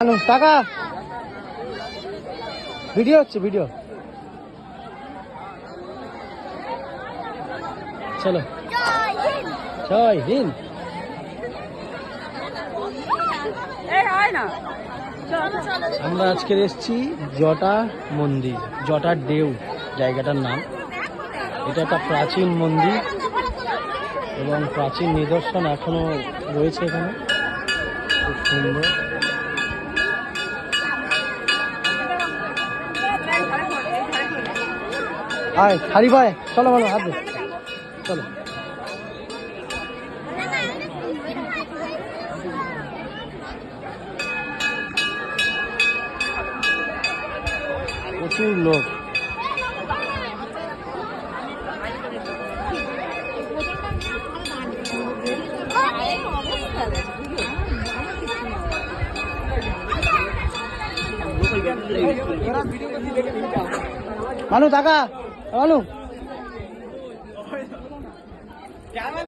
টাকা ভিডিও হচ্ছে ভিডিও চলো জয় হিন্দ। আমরা আজকে এসেছি জটা মন্দির, জটার দেউ জায়গাটার নাম। এটা একটা প্রাচীন মন্দির এবং প্রাচীন নিদর্শন এখনো রয়েছে এখানে, খুব সুন্দর। আয় হারি ভাই, চলো ভালো হাত দে, চলো। প্রচুর লোক। মানু টাকা মানু